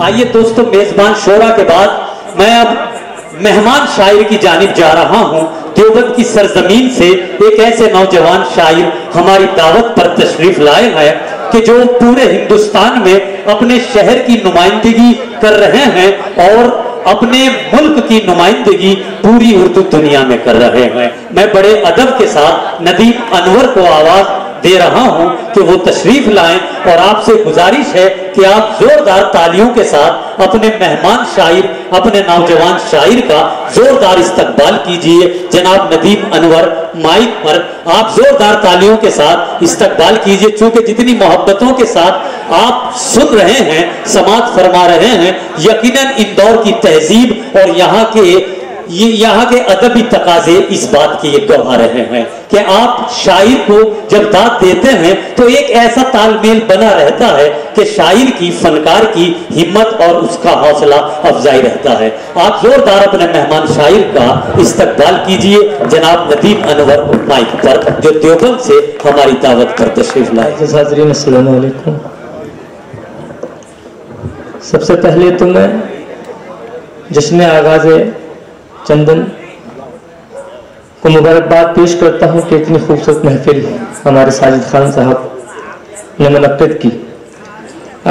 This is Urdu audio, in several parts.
آئیے دوستو، میزبان شورا کے بعد میں اب مہمان شاعر کی جانب جا رہا ہوں۔ دیوبند کی سرزمین سے ایک ایسے نوجوان شاعر ہماری دعوت پر تشریف لائے ہیں کہ جو پورے ہندوستان میں اپنے شہر کی نمائندگی کر رہے ہیں اور اپنے ملک کی نمائندگی پوری اردو دنیا میں کر رہے ہیں۔ میں بڑے ادب کے ساتھ ندیم انور کو آواز دے رہا ہوں کہ وہ تشریف لائیں، اور آپ سے گزارش ہے کہ آپ زوردار تالیوں کے ساتھ اپنے مہمان شاعر، اپنے نوجوان شاعر کا زوردار استقبال کیجئے۔ جناب ندیم انور مائک پر آپ زوردار تالیوں کے ساتھ استقبال کیجئے، چونکہ جتنی محبتوں کے ساتھ آپ سن رہے ہیں، سماعت فرما رہے ہیں، یقیناً اندور کی تہذیب اور یہاں کے ادبی تقاضے اس بات کی یہ گواہ رہے ہیں کہ آپ شاعر کو جب داد دیتے ہیں تو ایک ایسا تال میل بنا رہتا ہے کہ شاعر کی، فنکار کی ہمت اور اس کا حوصلہ افزائی رہتا ہے۔ آپ زوردار اپنے مہمان شاعر کا استقبال کیجئے، جناب ندیم انور مائک پر، جو دیوبند سے ہماری دعوت پر تشریف لائے۔ حاضرین السلام علیکم۔ سب سے پہلے تو میں جشن آغاز چندن کو مبارکباد پیش کرتا ہوں کہ اتنی خوبصورت محفل ہمارے ساجد خان صاحب نے منعقد کی۔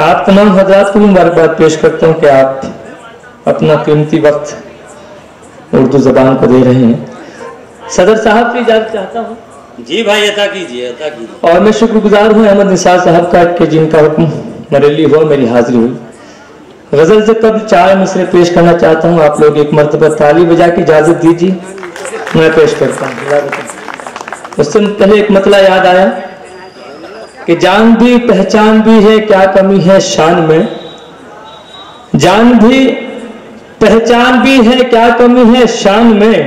آپ تمام حضرات کو مبارکباد پیش کرتا ہوں کہ آپ اپنا قیمتی وقت اردو زبان کو دے رہے ہیں۔ صدر صاحب سے اجازت چاہتا ہوں۔ جی بھائی، عطا کیجیے، عطا کیجیے۔ اور میں شکر گزار ہوں احمد نثار صاحب کا کہ جن کا حکم میرے لیے ہوا، میری حاضری ہوئی۔ غزل سے قبل 4 مصرے پیش کرنا چاہتا ہوں، آپ لوگ ایک مرتبہ تالی بجا کے اجازت دیجیے، میں پیش کرتا ہوں۔ اس سے پہلے ایک مطلع یاد آیا کہ جان بھی پہچان بھی ہے، کیا کمی ہے شان میں، جان بھی پہچان بھی ہے، کیا کمی ہے شان میں،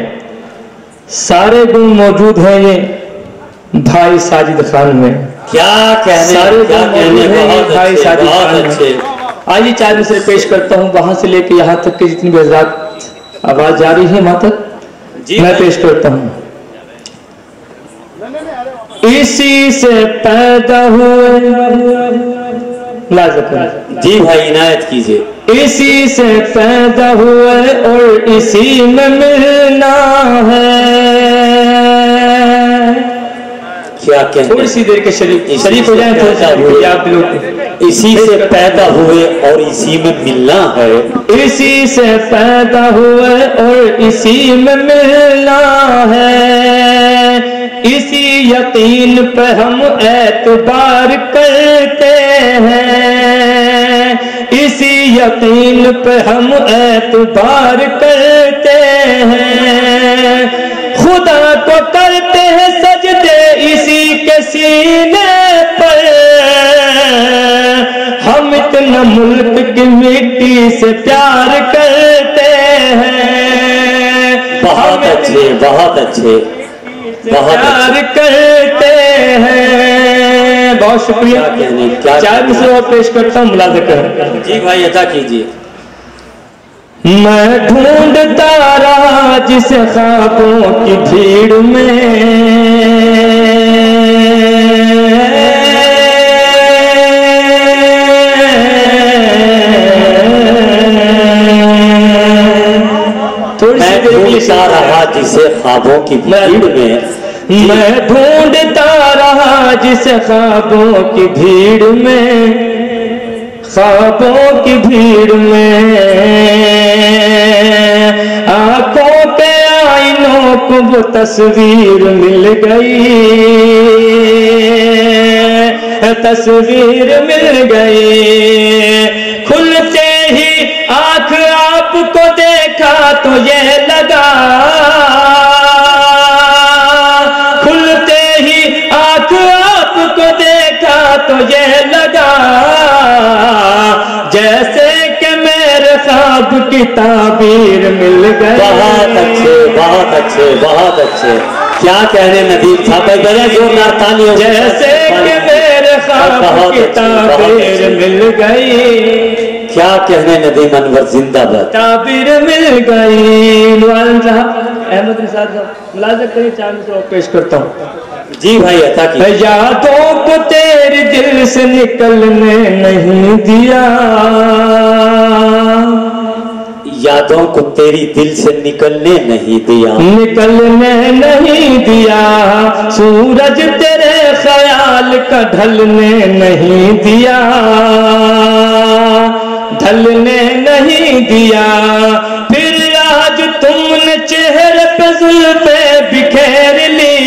سارے گن موجود ہیں یہ بھائی ساجد خان میں۔ کیا کہنے، سارے کیا گن کہنے، موجود ہیں یہ بہت بھائی اچھے، ساجد بہت خان اچھے۔ میں۔ آئیے 4 مصرے پیش کرتا ہوں، وہاں سے لے کے یہاں تک کہ جتنی بھی حضرات آواز جاری ہے وہاں تک میں پیش کرتا ہوں۔ اسی سے پیدا ہوئے، جی بھائی عنایت کیجئے۔ اسی سے پیدا ہوئے اور اسی میں ملنا ہے۔ کیا کہنے، تھوڑی سی دیر کے شریف ہو جائیں، اسی سے پیدا ہوئے اور اسی میں ملنا ہے، اسی سے پیدا ہوئے اور اسی میں ملنا ہے، اسی یقین پہ ہم اعتبار کرتے ہیں، اسی یقین پہ ہم اعتبار کرتے ہیں، خدا کو کرتے ہیں سجدے اسی کے سینے پر، ہم اتنا ملک کی مٹی سے پیار کرتے ہیں، بہت اچھے، بہت اچھے، بہت پیار کرتے ہیں۔ بہت شکریہ۔ 4 مصرے اور پیش کرتا ہوں، ملاحظہ کریں۔ جی بھائی عطا کیجئے۔ میں ڈھونڈتا رہا جس خوابوں کی بھیڑ میں، ڈھونڈتا رہا جسے خوابوں کی بھیڑ میں، میں ڈھونڈتا رہا جس خوابوں کی بھیڑ میں، خوابوں کی بھیڑ میں، آنکھوں کے آئینوں کو وہ تصویر مل گئی، تصویر مل گئی، کھلتے ہی آنکھ آپ کو دیکھا تو یہ لگا، کھلتے ہی آنکھ آپ کو دیکھا تو یہ لگا، جیسے کہ میرے خواب کی تعبیر مل گئی۔ بہت اچھے، بہت اچھے، بہت اچھے۔ کیا کہنے ندیم صاحب، بڑے زوردار تالی ہو۔ جیسے کہ میرے خواب کی تعبیر مل گئی، کیا کہنے ندیم انور، زندہ باد، تعبیر مل گئی۔ نوان صاحب احمد نثار صاحب ملازمت کریے، 4 مصرع اور پیش کرتا ہوں. جی بھائی عطا کی. یادوں کو تیرے دل سے نکلنے نہیں دیا، یادوں کو تیری دل سے نکلنے نہیں دیا، نکلنے نہیں دیا، سورج تیرے خیال کا ڈھلنے نہیں دیا، ڈھلنے نہیں دیا. پھر آج تم نے چہرے پہ زلفیں بکھیر لی،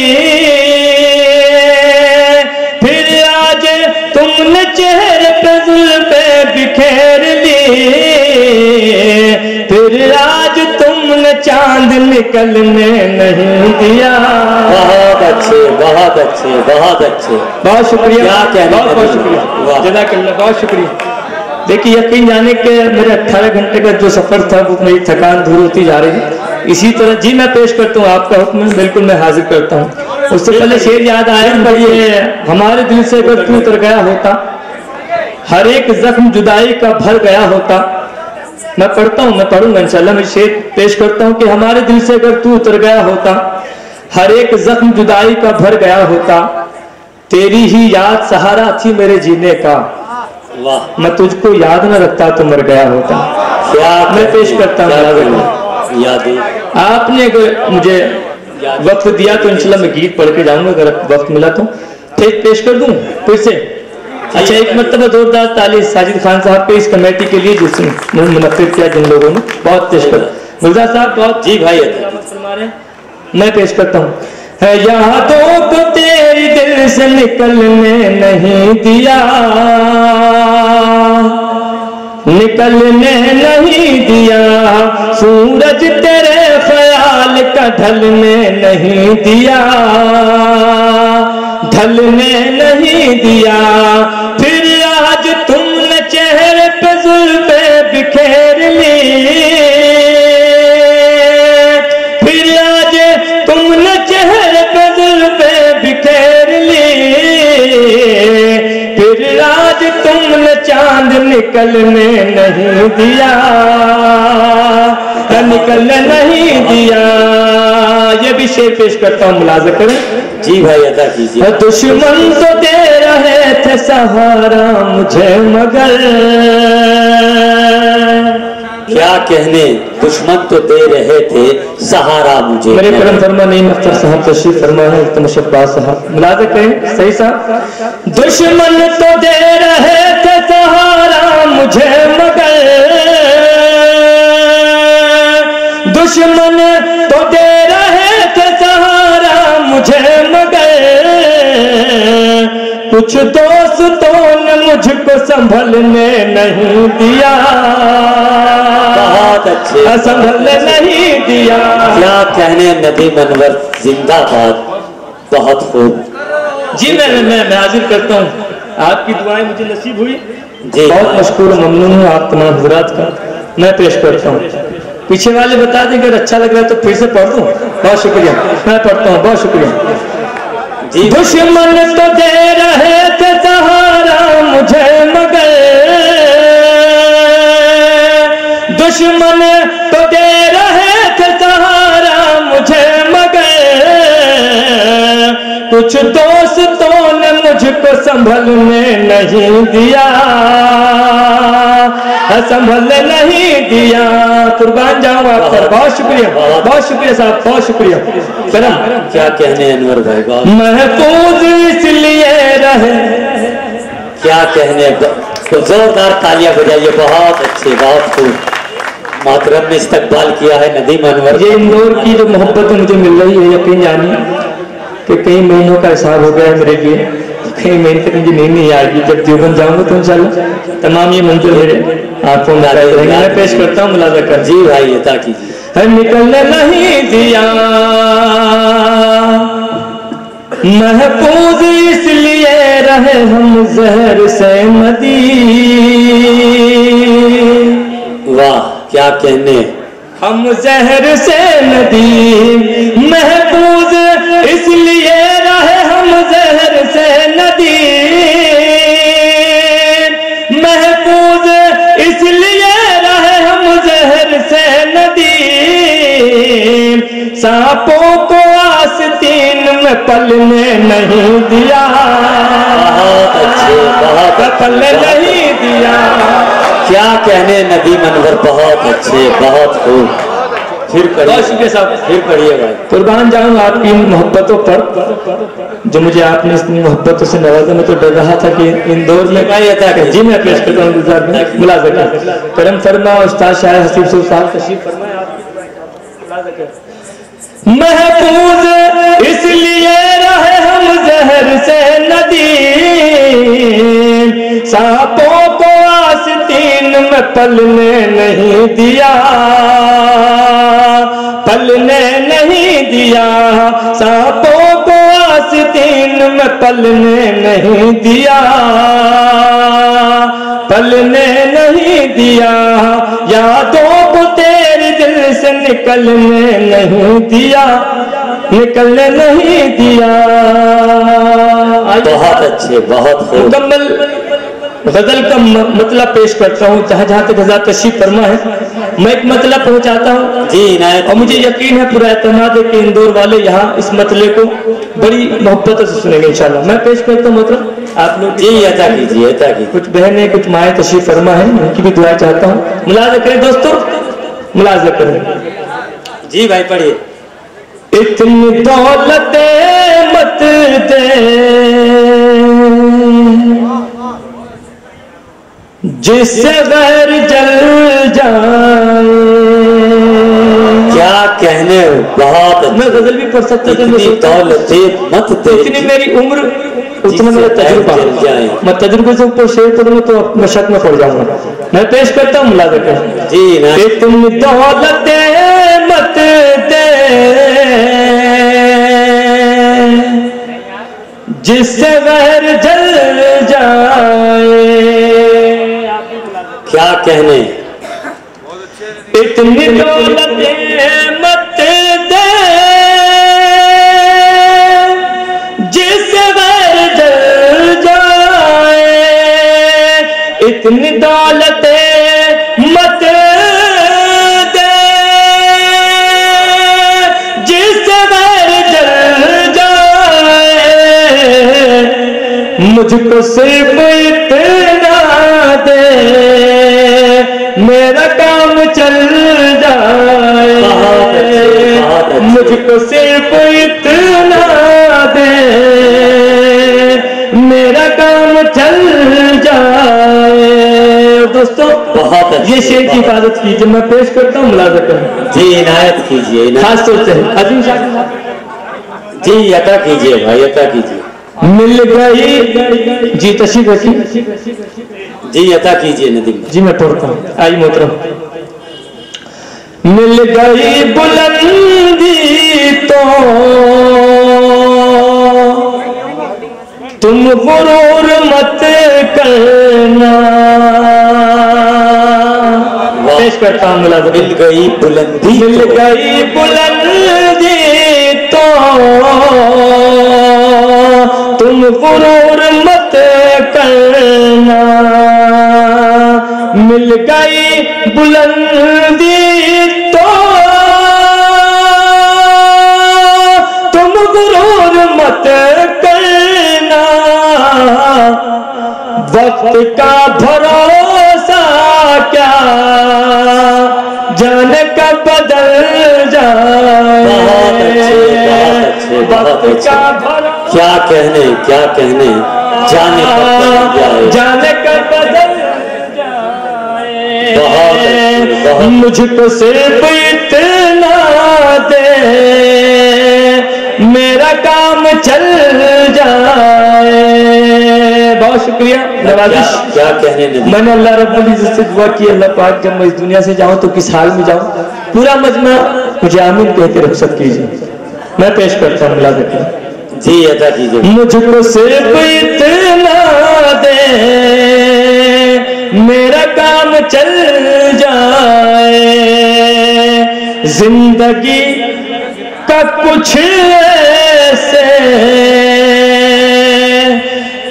پھر آج تم نے چہرے پہ زلفیں بکھیر لی، پھر آج تم نے چاند نکلنے نہیں دیا. بہت اچھے بہت اچھے بہت اچھے. بہت شکریہ، بہت بہت شکریہ، جزاک اللہ، بہت شکریہ. دیکھیے یقین جانے کہ میرے 18 گھنٹے کا جو سفر تھا وہ میری تھکان دور ہوتی جا رہی ہے. اسی طرح جی میں پیش کرتا ہوں، آپ کا حکم بالکل میں حاضر کرتا ہوں. اس سے پہلے شعر یاد آیا کہ یہ ہمارے دل سے اگر تو اتر گیا ہوتا، ہر ایک زخم جدائی کا بھر گیا ہوتا. میں پڑھتا ہوں، میں پڑھوں گا انشاءاللہ. میں شعر پیش کرتا ہوں کہ ہمارے دل سے اگر تو اتر گیا ہوتا، ہر ایک زخم جدائی کا بھر گیا ہوتا، تیری ہی یاد سہارا تھی میرے جینے کا، میں تجھ کو یاد نہ رکھتا تو مر گیا ہوتا. میں پیش کرتا ہوں. آپ نے اگر مجھے وقت دیا تو انشاءاللہ میں گیت پڑھ کے جاؤں گا، اگر وقت ملا تو پھر پیش کر دوں پھر سے. اچھا ایک مرتبہ زوردار تالی ساجد خان صاحب پہ اس کمیٹی کے لیے جس نے منعقد کیا، جن لوگوں نے بہت پیش کر. مرزا صاحب بہت جی بھائی میں پیش کرتا ہوں. ہے یادوں کو تیری دل سے نکلنے نہیں دیا، نکلنے نہیں دیا، سورج تیرے خیال کا ڈھلنے نہیں دیا، ڈھلنے نہیں دیا. پھر آج تم نے چہرے پہ زلفیں بکھیر لی، پھر آج تم نے چہرے پہ زلفیں بکھیر لی، پھر آج تم نے چاند نکلنے نہیں دیا، نکلنے نہیں دیا. یہ بھی شعر پیش کرتا ہوں، ملاحظہ کریں. جی بھائی عطا کیجیے. دشمن تو دے رہے تھے سہارا مجھے مگر، کیا کہنے دشمن تو دے رہے تھے سہارا مجھے. میرے کرم فرما نہیں اختر صاحب تشریف فرما ہے، مشرف باز صاحب ملاحظہ کریں صحیح صاحب. دشمن تو دے رہے تھے سہارا مجھے مگر، دشمن تو دے رہے تھے سہارا مجھے مگر، کچھ دوستوں نے مجھ کو سنبھلنے نہیں دیا، بہت اچھے، سنبھلنے نہیں دیا. کیا کہنے ندیم انور زندہ باد. بہت خوب. جی میں حاضر کرتا ہوں. آپ کی دعائیں مجھے نصیب ہوئی، جی بہت مشکور و ممنون ہوں آپ تمام حضرات کا. میں پیش کرتا ہوں. پیچھے والے بتا دیں اگر اچھا لگ رہا ہے تو پھر سے پڑھ دوں. بہت شکریہ، میں پڑھتا ہوں. بہت شکریہ. دشمن تو دے رہے تھے سہارا مجھے مگر، دشمن تو دے رہے تھے سہارا مجھے مگر، کچھ دوستوں نے مجھ کو سنبھلنے نہیں دیا، سنبھلنے نہیں دیا. قربان جاؤں آپ پر. بہت شکریہ، بہت شکریہ صاحب، بہت شکریہ. کیا کہنے انور بھائی. محفوظ اس لیے رہے، کیا کہنے. زوردار تالیاں بجائیے. بہت اچھے، بہت خوب. محترم نے استقبال کیا ہے ندیم انور. یہ اندور کی جو محبت مجھے مل رہی ہے، یقین جانیے کہ کئی مہینوں کا حساب ہو گیا ہے میرے لیے. کئی مہینے تک مجھے نیند نہیں آئے گی. جب دیوبند جاؤں گا تو انشاءاللہ تمام یہ منظر میرے آنکھوں میں رہیں گے. میں پیش کرتا ہوں، ملاحظہ کر. جی بھائی عطا کیجیے. نکلنے نہیں دیا، محفوظ اس لیے رہے ہم زہر سے ندی. واہ کیا کہنے. ہم زہر سے ندی، محفوظ اس لیے رہے ہم زہر سے ندی، محفوظ اس لیے رہے ہم زہر سے ندی. میں پلنے نہیں دیا، بہت اچھے، بہت پلنے نہیں دیا۔ کیا کہنے نبی منور، بہت اچھے، بہت خوب۔ پھر بہت شکریہ صاحب، پھر پڑھیے بھائی۔ قربان جاؤں آپ کی ان محبتوں پر جو مجھے آپ نے اس محبتوں سے نوازا۔ میں تو ڈر رہا تھا کہ اندور میں جی میں پیش کرتا ہوں ملازمت کرم فرما استاد شاعر حسیب صاحب تشریف فرمائے۔ محفوظ اس لیے رہے ہم زہر سے ندیم، سانپوں کو آستین میں پلنے نہیں دیا، پلنے نہیں دیا، سانپوں کو آستین میں پلنے نہیں دیا، پلنے نہیں دیا، یادوں کو تیرے دل سے نکلنے نہیں دیا، نکلنے نہیں دیا۔ بہت اچھے، بہت خوب۔ مکمل غزل کا مطلب پیش کرتا ہوں، جہاں جہاں تک حضرات تشریف فرما ہے میں ایک مطلب پہنچاتا ہوں جی عنایت، اور مجھے یقین ہے پورا اعتماد ہے کہ اندور والے یہاں اس مطلب کو بڑی محبت سے سنیں گے انشاءاللہ۔ میں پیش کرتا ہوں مطلب آپ لوگ جی عطا کیجیے، عطا کیجیے۔ کچھ بہنیں کچھ مائیں تشریف فرما ہیں، ان کی بھی دعائیں چاہتا ہوں، ملاحظہ کریں دوستو، ملاحظہ کریں۔ جی بھائی پڑھیے۔ اتنی دولت مت دے جس سے غیر جل جائے۔ کیا کہنے، بہت میں غزل بھی پڑھ سکتا تھا، اتنی دولت مت دے، اتنی میری عمر اتنا میرا تجربہ، میں تجربے سے اوپر شیئر کروں تو میں شک میں پڑ جاؤں گا۔ میں پیش کرتا ہوں ملاحظہ کریں۔ جی اتنی دولت مت دے جس سے غیر جل جائے۔ کیا کہنے، اتنی دولت مت دے جس سے غیر جل جائے، اتنی دولت مت دے جس سے غیر جل جائے، مجھ کو صرف اتنا دے میرا کام چل جائے، مجھ کو صرف اتنا دے میرا کام چل جائے۔ دوستو یہ شعر کی حفاظت کیجیے، میں پیش کرتا ہوں ملاحظہ کریں۔ جی عنایت کیجیے، خاص طور سے عظیم شاکر صاحب جی عطا کیجیے بھائی، عطا کیجیے۔ مل گئی جی تشریف رکھیے، جی عطا کیجیے ندیم جی میں پڑھتا ہوں، آئی محترم۔ مل گئی بلندی تو تم غرور مت کرنا۔ پیش کرتا ہوں ملازم۔ مل گئی بلندی، مل گئی بلندی تو تم غرور مت کرنا، مل گئی بلندی تو تم غرور مت کرنا، وقت کا بھروسہ کیا جانے کب بدل جائے، وقت کا بھروسہ کیا کہنے، کیا کہنے، جانے کب بدل جائے، جانے کب بدل جائے، مجھ کو صرف اتنا دے میرا کام چل جائے۔ بہت شکریہ، نوازش۔ کیا کہنے ندیم، میں نے اللہ رب العزت سے دعا کی اللہ پاک جب میں اس دنیا سے جاؤں تو کس حال میں جاؤں، پورا مجمع مجھے آمین کہہ کے رخصت کیجیے۔ میں پیش کرتا ہوں ملاحظہ کریں۔ جی عطا کیجیے۔ مجھ کو صرف اتنا دے میرا کام چل جائے، زندگی کا کچھ ایسے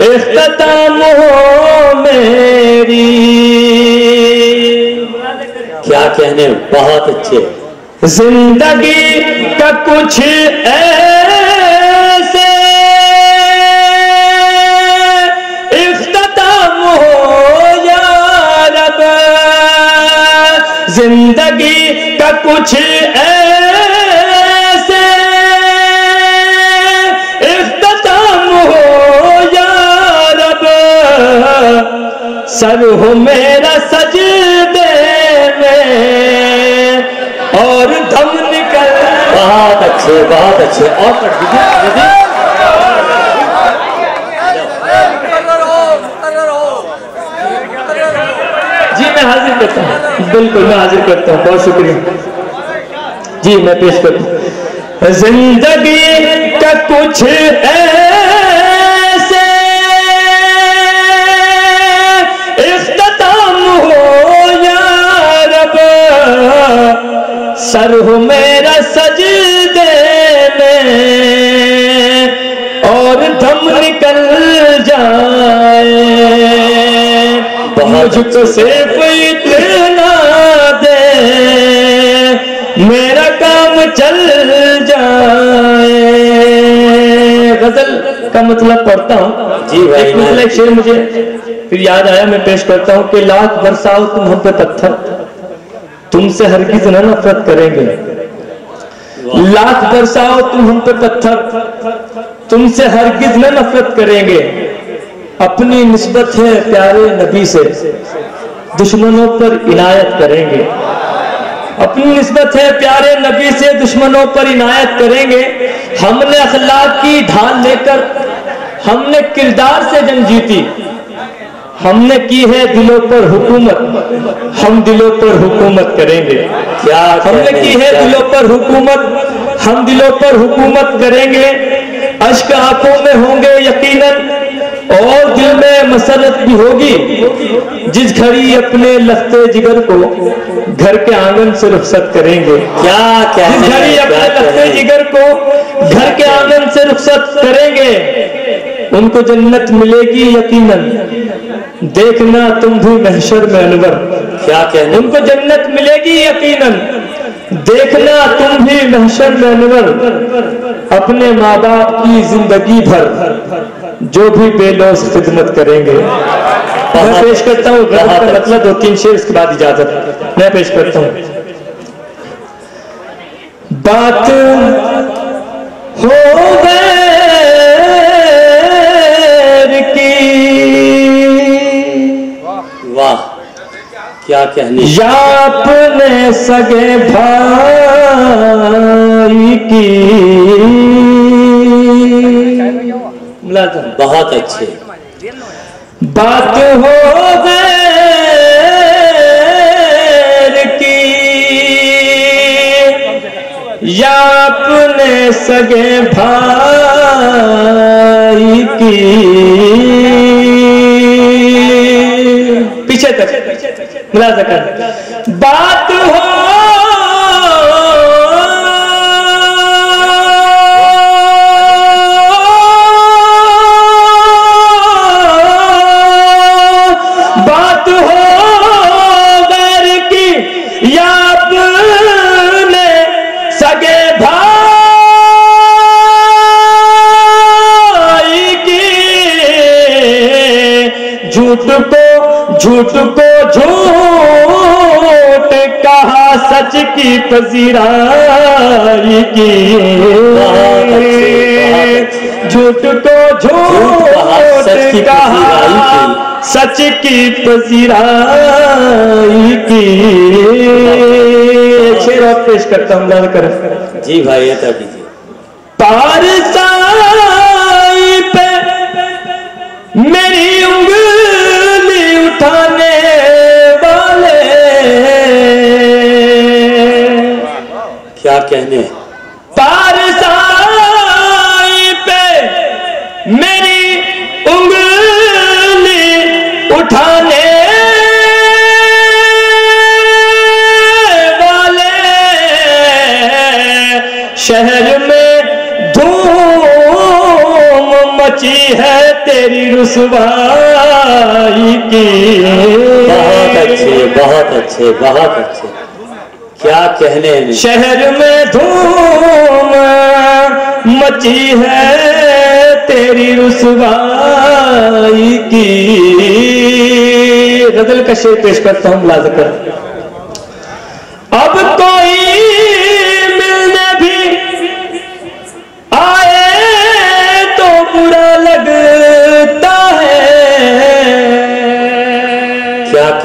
اختتام ہو میری۔ کیا کہنے، بہت اچھے۔ زندگی کا کچھ ایسے کچھ ایسے اختتام ہو یا رب سر ہو میرا سجدے میں اور دم نکل. بہت اچھے بہت اچھے. اور پڑھ دیجیے. جی میں حاضر کرتا ہوں, بالکل میں حاضر کرتا ہوں, بہت شکریہ. جی میں پیش کرتا ہوں. زندگی کا کچھ ایسے اختتام ہو یا رب سر ہو میرا سجدے میں اور دم نکل جائے. مجھ کو صرف اتنا دے میرا کام چل جائے. غزل کا مطلب پڑھتا ہوں. جی بھائی. ایک مطلب ایک شعر مجھے پھر یاد آیا, میں پیش کرتا ہوں کہ لاکھ برساؤ تم ہم پہ پتھر تم سے ہرگز نہ نفرت کریں گے. لاکھ برساؤ تم ہم پہ پتھر تم سے ہرگز نہ نفرت کریں گے. اپنی نسبت ہے پیارے نبی سے دشمنوں پر عنایت کریں گے. اپنی نسبت ہے پیارے نبی سے دشمنوں پر عنایت کریں گے. ہم نے اخلاق کی ڈھال لے کر ہم نے کردار سے جنگ جیتی. ہم نے کی ہے دلوں پر حکومت ہم دلوں پر حکومت کریں گے. ہم نے کی ہے دلوں پر حکومت ہم دلوں پر حکومت کریں گے. اشک آنکھوں میں ہوں گے یقیناً اور دل میں مسرت بھی ہوگی. جس گھڑی اپنے لختے جگر کو گھر کے آنگن سے رخصت کریں گے. جس گھڑی اپنے لختے جگر کو گھر کے آنگن سے رخصت کریں گے ان کو جنت ملے گی یقیناً. دیکھنا تم بھی محشر میں انور. ان کو جنت ملے گی یقیناً. دیکھنا تم بھی محشر میں انور. اپنے ماں باپ کی زندگی بھر جو بھی بے لوث خدمت کریں گے. میں پیش کرتا ہوں غزل کا مطلب 2-3 شعر, اس کے بعد اجازت. میں پیش کرتا ہوں. بات ہو غیر کی واہ کیا کہنی. یا اپنے سگے بھائی کی بہت اچھے. بات ہو غیر کی یا اپنے سگے بھائی کی پیچھے تک ملازہ کر. بات ہو جھوٹ کو جھوٹ کہا سچ کی پذیرائی کی. جھوٹ کو جھوٹ کہا سچ کی پذیرائی کی. شعر اور پیش کرتا ہوں لال کر. جی بھائی عطا کیجیے. پارسائی پہ میری انگلی اٹھانے والے کیا کہنے. پارسائی پہ میری انگلی اٹھانے والے شہر میں دھوم مچی ہے تیری رسوائی کی. بہت اچھے بہت اچھے بہت اچھے. کیا کہنے. شہر میں دھوم مچی ہے تیری رسوائی کی. غزل کا شعر پیش کرتا ہوں ملاحظہ کر. اب کوئی